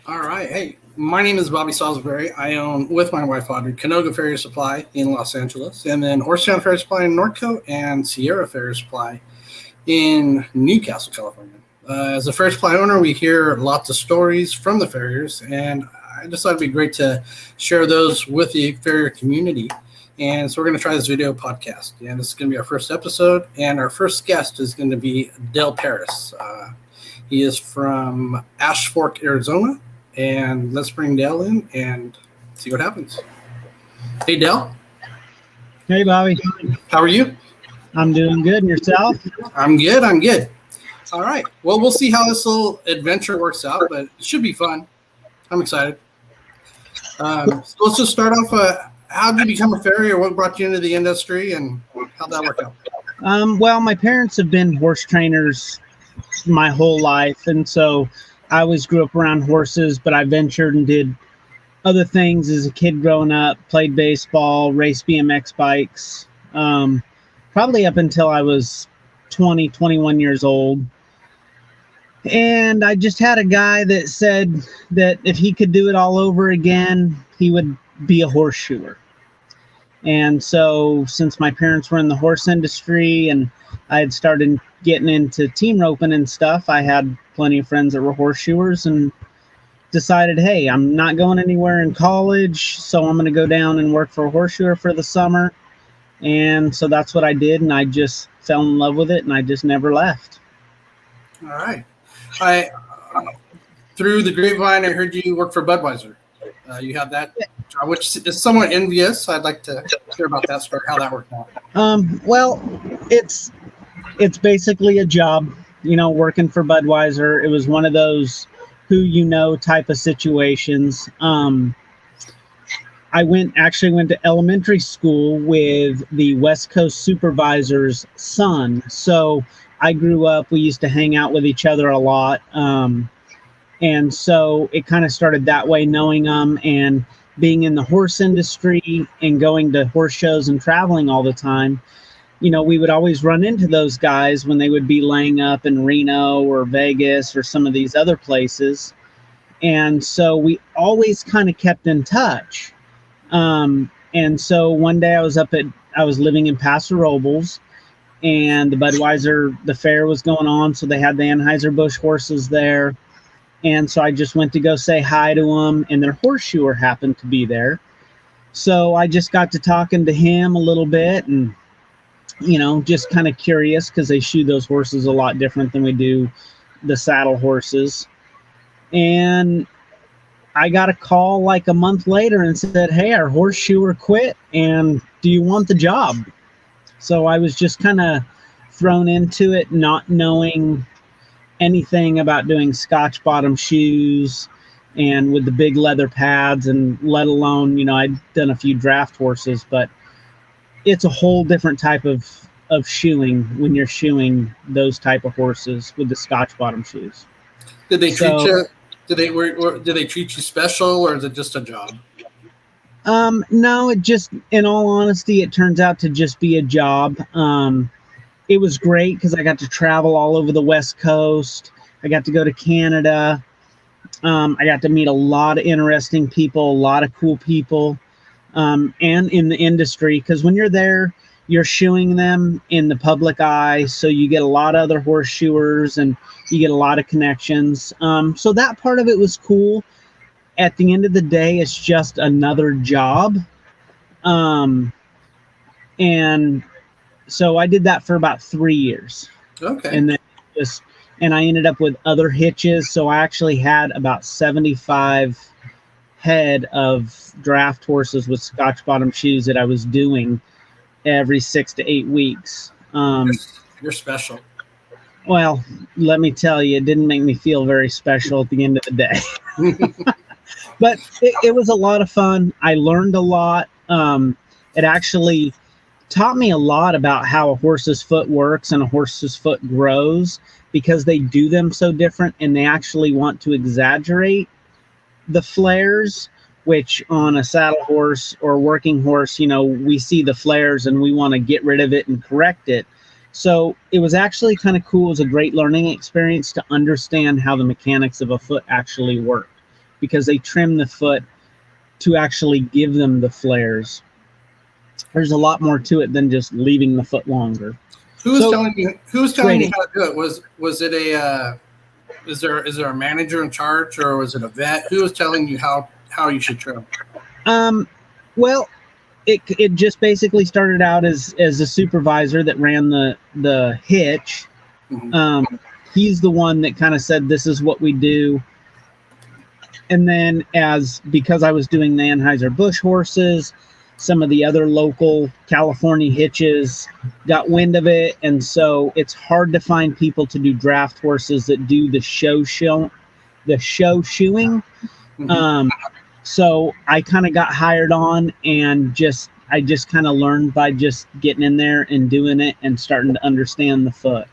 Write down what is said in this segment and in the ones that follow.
All right. Hey, my name is Bobby Salisbury. I own, with my wife Audrey, Canoga Farrier Supply in Los Angeles, and then Horstown Farrier Supply in Norco and Sierra Farrier Supply in Newcastle, California. As a Farrier Supply owner, we hear lots of stories from the farriers, and I just thought it'd be great to share those with the farrier community. And so we're going to try this video podcast, and this is going to be our first episode, and our first guest is going to be Del Paris. He is from Ash Fork, Arizona. And let's bring Dale in and see what happens. Hey, Dale. Hey, Bobby. How are you? I'm doing good. And yourself? I'm good. All right. Well, we'll see how this little adventure works out, but it should be fun. I'm excited. So let's just start off. How did you become a farrier? What brought you into the industry, and how'd that work out? Well, my parents have been horse trainers my whole life, and so I always grew up around horses, but I ventured and did other things as a kid growing up, played baseball, raced BMX bikes, probably up until I was 20, 21 years old. And I just had a guy that said that if he could do it all over again, he would be a horseshoer. And so since my parents were in the horse industry and I had started getting into team roping and stuff, I had plenty of friends that were horseshoers and decided, hey, I'm not going anywhere in college, so I'm going to go down and work for a horseshoer for the summer. And so that's what I did, and I just fell in love with it, and I just never left. All right. Through the grapevine, I heard you work for Budweiser. You have that job, which is somewhat envious. I'd like to hear about that story, how that worked out. Well, it's basically a job, working for Budweiser. It was one of those who type of situations. I actually went to elementary school with the West Coast supervisor's son. So I grew up, we used to hang out with each other a lot. And so it kind of started that way, knowing them and being in the horse industry and going to horse shows and traveling all the time. We would always run into those guys when they would be laying up in Reno or Vegas or some of these other places. And so we always kind of kept in touch. And so one day I was living in Paso Robles, and the Budweiser, the fair was going on. So they had the Anheuser-Busch horses there. And so I just went to go say hi to them, and their horseshoer happened to be there. So I just got to talking to him a little bit and, just kind of curious because they shoe those horses a lot different than we do the saddle horses. And I got a call like a month later and said, hey, our horseshoer quit, and do you want the job? So I was just kind of thrown into it, not knowing anything about doing Scotch bottom shoes and with the big leather pads, and let alone, I'd done a few draft horses, but it's a whole different type of shoeing when you're shoeing those type of horses with the Scotch bottom shoes. Did they treat you? Did they treat you special, or is it just a job? No, it just, in all honesty, it turns out to just be a job. It was great because I got to travel all over the West Coast. I got to go to Canada. I got to meet a lot of interesting people, a lot of cool people, and in the industry, because when you're there, you're shoeing them in the public eye. So you get a lot of other horseshoers and you get a lot of connections. So that part of it was cool. At the end of the day, it's just another job. And so I did that for about 3 years. Okay. And then I ended up with other hitches. So I actually had about 75 head of draft horses with Scotch bottom shoes that I was doing every 6 to 8 weeks. You're special. Well, let me tell you, it didn't make me feel very special at the end of the day. But it was a lot of fun. I learned a lot. It actually taught me a lot about how a horse's foot works and a horse's foot grows, because they do them so different, and they actually want to exaggerate the flares, which on a saddle horse or working horse, we see the flares and we want to get rid of it and correct it. So it was actually kind of cool. It was a great learning experience to understand how the mechanics of a foot actually work. because they trim the foot to actually give them the flares. There's a lot more to it than just leaving the foot longer. Who was telling you? Who was telling you how to do it? Was it a? Is there a manager in charge, or was it a vet? Who was telling you how you should trim? Well, it just basically started out as a supervisor that ran the hitch. Mm-hmm. He's the one that kind of said, this is what we do. And then because I was doing the Anheuser-Busch horses, some of the other local California hitches got wind of it. And so it's hard to find people to do draft horses that do the show shoeing. Mm-hmm. So I kind of got hired on, and I just kind of learned by just getting in there and doing it and starting to understand the foot.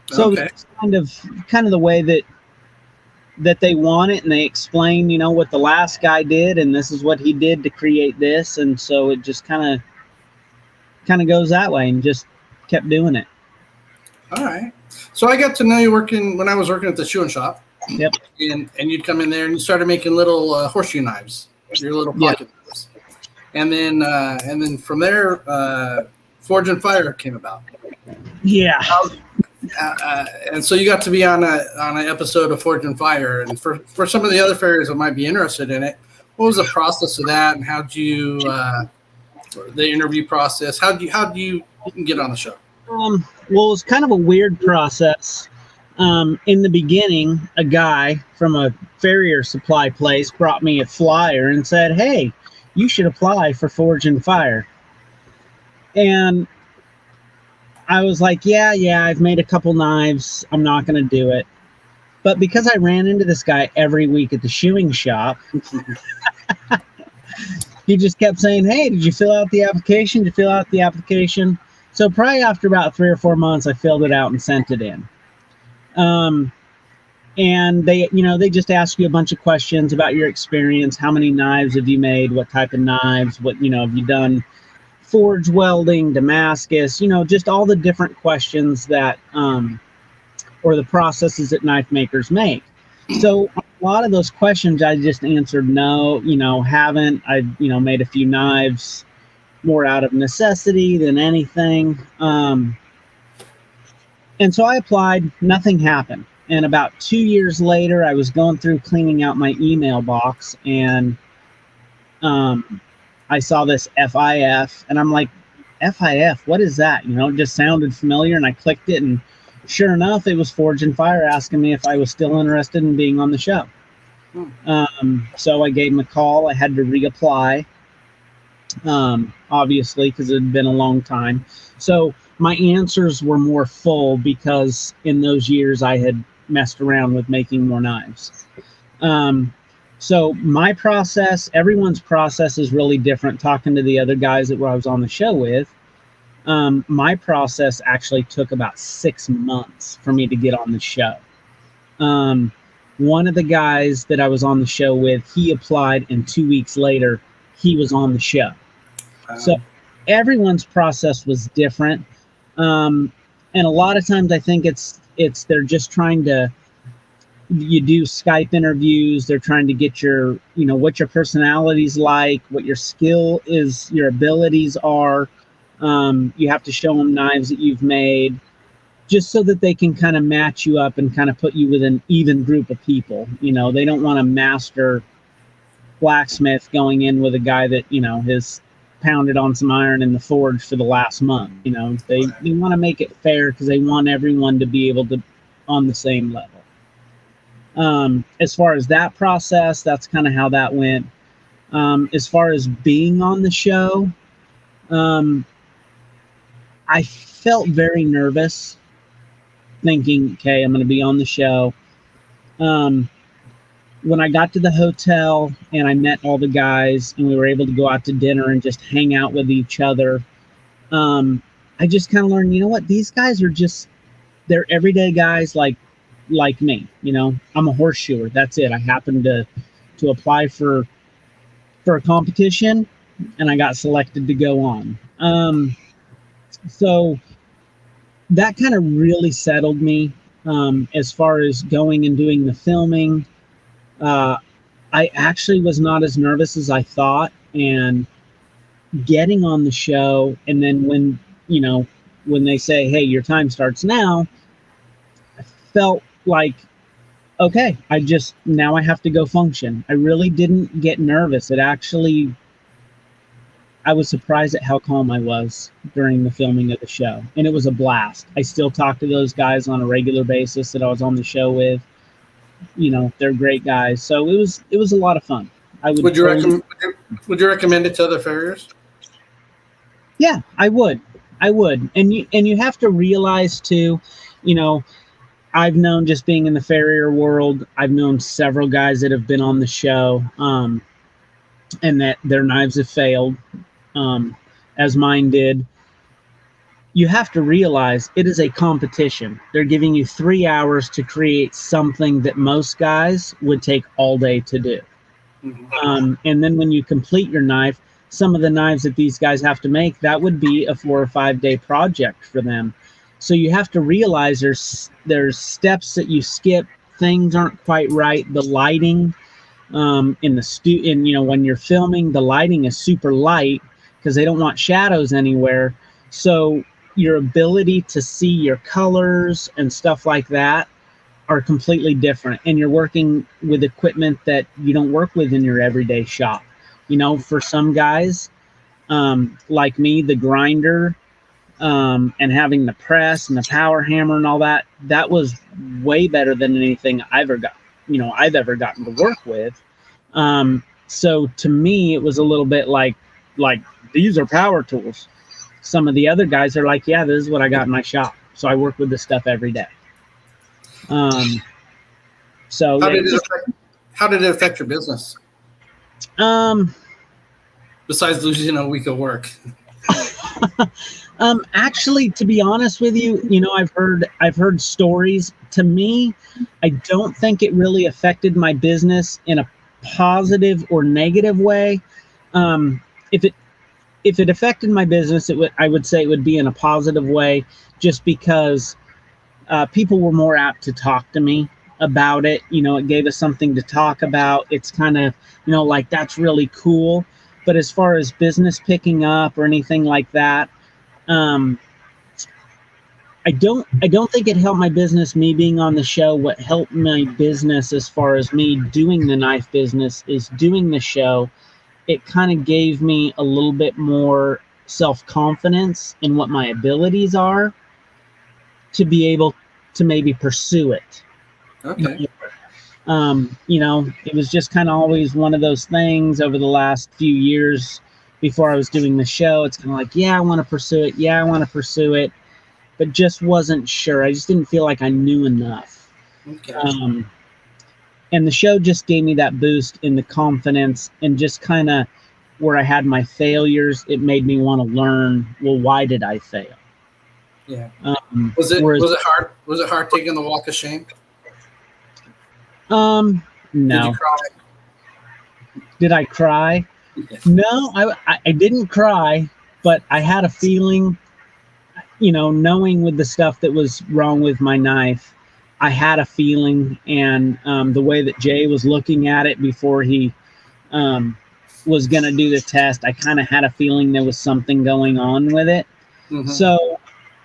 So it's kind of the way that they want it, and they explain, what the last guy did, and this is what he did to create this, and so it just kind of goes that way, and just kept doing it. All right. So I got to know you when I was working at the shoeing shop. Yep. And you'd come in there and you started making little horseshoe knives, your little pocket knives, and then from there, Forge and Fire came about. Yeah. And so you got to be on an episode of Forge and Fire. And for some of the other farriers that might be interested in it, what was the process of that, and how'd you the interview process? How'd you get on the show? Well, it was kind of a weird process. In the beginning, a guy from a farrier supply place brought me a flyer and said, "Hey, you should apply for Forge and Fire." And I was like, yeah, I've made a couple knives. I'm not going to do it. But because I ran into this guy every week at the shoeing shop, he just kept saying, "Hey, did you fill out the application? Did you fill out the application?" So probably after about 3 or 4 months, I filled it out and sent it in. And they just ask you a bunch of questions about your experience. How many knives have you made? What type of knives? What, have you done? Forge welding, Damascus, just all the different questions that, or the processes that knife makers make. So a lot of those questions, I just answered no, haven't. I, made a few knives more out of necessity than anything. And so I applied, nothing happened. And about 2 years later, I was going through cleaning out my email box, and I saw this FIF, and I'm like, FIF, what is that? It just sounded familiar, and I clicked it, and sure enough, it was Forge and Fire asking me if I was still interested in being on the show. So I gave them a call. I had to reapply, obviously, because it had been a long time. So my answers were more full because in those years I had messed around with making more knives. So my process, everyone's process is really different. Talking to the other guys that I was on the show with, my process actually took about 6 months for me to get on the show. One of the guys that I was on the show with, he applied, and 2 weeks later, he was on the show. So everyone's process was different. And a lot of times I think they're just trying to, you do Skype interviews. They're trying to get your, what your personality's like, what your skill is, your abilities are. You have to show them knives that you've made, just so that they can kind of match you up and kind of put you with an even group of people. They don't want a master blacksmith going in with a guy that, has pounded on some iron in the forge for the last month. They want to make it fair because they want everyone to be able to on the same level. As far as that process, that's kind of how that went. As far as being on the show, I felt very nervous thinking, okay, I'm going to be on the show. When I got to the hotel and I met all the guys and we were able to go out to dinner and just hang out with each other, I just kind of learned, what, these guys are they're everyday guys like me. I'm a horseshoer. That's it. I happened to apply for a competition, and I got selected to go on. So that kind of really settled me as far as going and doing the filming. I actually was not as nervous as I thought, and getting on the show, and then when they say, "Hey, your time starts now," I felt like, okay, now I have to go function. I really didn't get nervous. I was surprised at how calm I was during the filming of the show, and it was a blast. I still talk to those guys on a regular basis that I was on the show with. They're great guys, so it was a lot of fun. I would Would you totally, recommend? Would you recommend it to other farriers? yeah, I would, and you have to realize too, you know, I've known, just being in the farrier world, I've known several guys that have been on the show, and that their knives have failed, as mine did. You have to realize it is a competition. They're giving you 3 hours to create something that most guys would take all day to do. Mm-hmm. And then when you complete your knife, some of the knives that these guys have to make, that would be a 4 or 5 day project for them. So you have to realize there's steps that you skip. Things aren't quite right. The lighting, when you're filming, the lighting is super light because they don't want shadows anywhere. So your ability to see your colors and stuff like that are completely different, and you're working with equipment that you don't work with in your everyday shop. For some guys, like me, the grinder, and having the press and the power hammer and all that was way better than anything I've ever gotten to work with. So to me, it was a little bit like these are power tools. Some of the other guys are like, yeah, this is what I got in my shop, so I work with this stuff every day. So How yeah, did it affect your business? Besides losing a week of work. Actually, to be honest with you, I've heard stories. To me, I don't think it really affected my business in a positive or negative way. If it affected my business, I would say it would be in a positive way, just because people were more apt to talk to me about it. It gave us something to talk about. It's kind of, like, that's really cool. But as far as business picking up or anything like that, I don't think it helped my business, me being on the show. What helped my business as far as me doing the knife business is doing the show. It kind of gave me a little bit more self-confidence in what my abilities are to be able to maybe pursue it. Okay. It was just kind of always one of those things over the last few years before I was doing the show. It's kind of like, yeah, I want to pursue it. Yeah, I want to pursue it. But just wasn't sure. I just didn't feel like I knew enough. Okay. And the show just gave me that boost in the confidence, and just kind of where I had my failures, it made me want to learn, well, why did I fail? Yeah. Was it hard? Was it hard taking the walk of shame? No. Did you cry? Did I cry? Yeah. No, I didn't cry, but I had a feeling, knowing with the stuff that was wrong with my knife, I had a feeling, and the way that Jay was looking at it before he was going to do the test, I kind of had a feeling there was something going on with it. Mm-hmm. So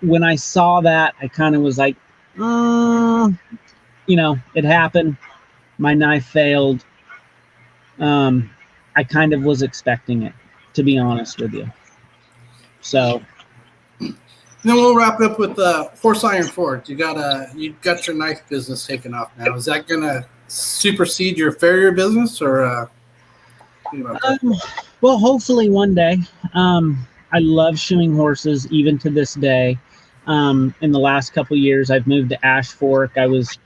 when I saw that, I kind of was like, it happened. My knife failed. I kind of was expecting it, to be honest with you. So then we'll wrap it up with Horse Iron Forge. You got your knife business taken off now. Is that gonna supersede your farrier business, or? Well, hopefully one day. I love shoeing horses, even to this day. In the last couple of years, I've moved to Ash Fork. I was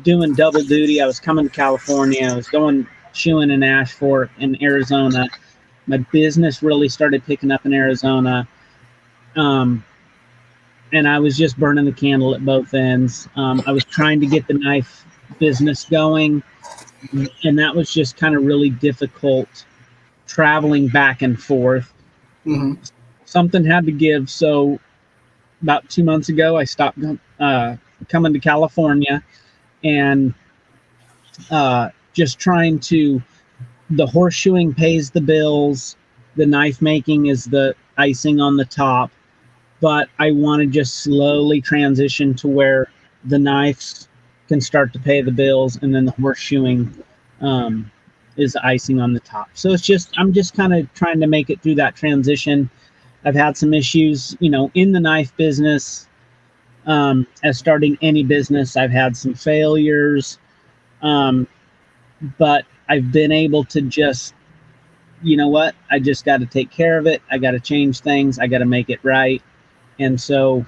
doing double duty. I was coming to California. I was going shoeing in Ash Fork in Arizona. My business really started picking up in Arizona. And I was just burning the candle at both ends. I was trying to get the knife business going, and that was just kind of really difficult traveling back and forth. Mm-hmm. Something had to give. So about 2 months ago, I stopped coming to California, and just trying to, the horseshoeing pays the bills, the knife making is the icing on the top, but I want to just slowly transition to where the knives can start to pay the bills, and then the horseshoeing is the icing on the top. So I'm just kind of trying to make it through that transition. I've had some issues, in the knife business. As starting any business, I've had some failures, but I've been able to just, I just got to take care of it. I got to change things. I got to make it right. And so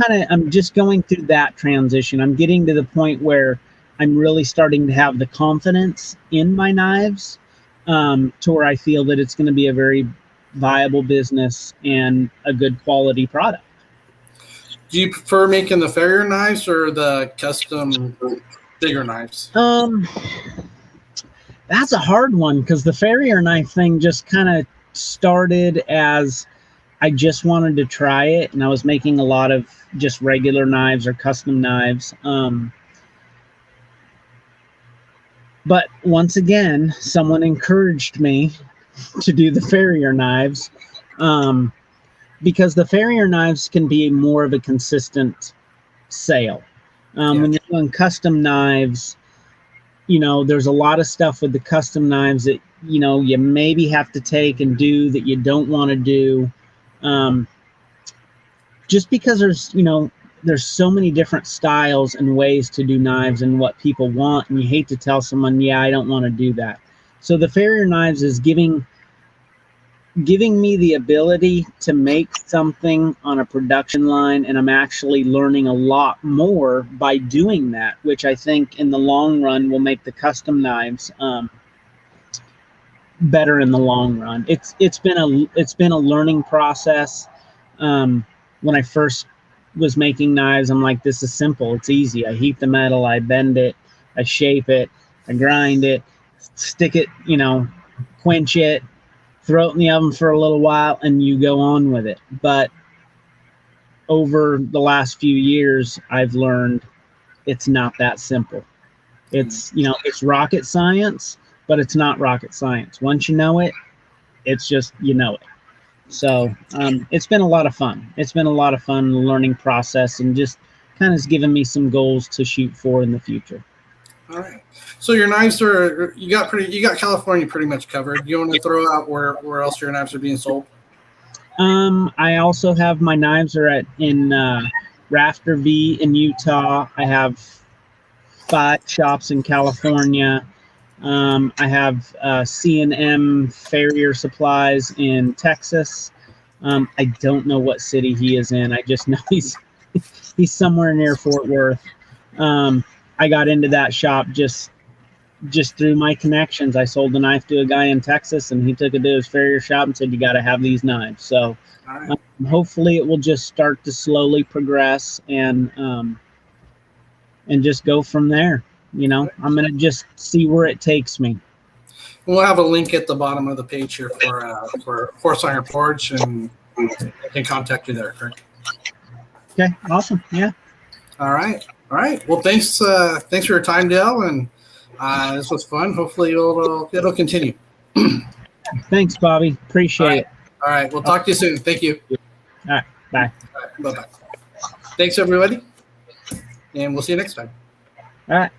I'm just going through that transition. I'm getting to the point where I'm really starting to have the confidence in my knives, to where I feel that it's going to be a very viable business and a good quality product. Do you prefer making the farrier knives or the custom bigger knives? That's a hard one, because the farrier knife thing just kind of started as I just wanted to try it, and I was making a lot of just regular knives or custom knives. But once again, someone encouraged me to do the farrier knives, because the farrier knives can be more of a consistent sale. When you're doing custom knives, there's a lot of stuff with the custom knives that, you maybe have to take and do that you don't want to do. Just because there's so many different styles and ways to do knives and what people want, and you hate to tell someone, yeah, I don't want to do that. So the farrier knives is giving me the ability to make something on a production line, and I'm actually learning a lot more by doing that, which I think in the long run will make the custom knives better in the long run. It's been a learning process. When I first was making knives, I'm like, this is simple, it's easy. I heat the metal, I bend it, I shape it, I grind it, stick it, quench it, throw it in the oven for a little while, and you go on with it. But over the last few years, I've learned it's not that simple. It's rocket science, but it's not rocket science. Once you know it, it's just, it. So it's been a lot of fun. It's been a lot of fun learning process, and just kind of given me some goals to shoot for in the future. All right. So your knives you got California pretty much covered. You want to throw out where else your knives are being sold? I also have my knives are in Rafter V in Utah. I have 5 shops in California. I have C&M Farrier Supplies in Texas. I don't know what city he is in. I just know he's somewhere near Fort Worth. I got into that shop just through my connections. I sold the knife to a guy in Texas, and he took it to his farrier shop and said, you got to have these knives. So hopefully it will just start to slowly progress and just go from there. I'm going to just see where it takes me. We'll have a link at the bottom of the page here for Horse Iron Forge, and I can contact you there, correct? Okay, awesome. Yeah. All right. Well, thanks for your time, Dale, and this was fun. Hopefully it'll continue. Thanks, Bobby. Appreciate it. All right. We'll talk to you soon. Thank you. All right. Bye. Bye-bye. Thanks, everybody, and we'll see you next time. All right.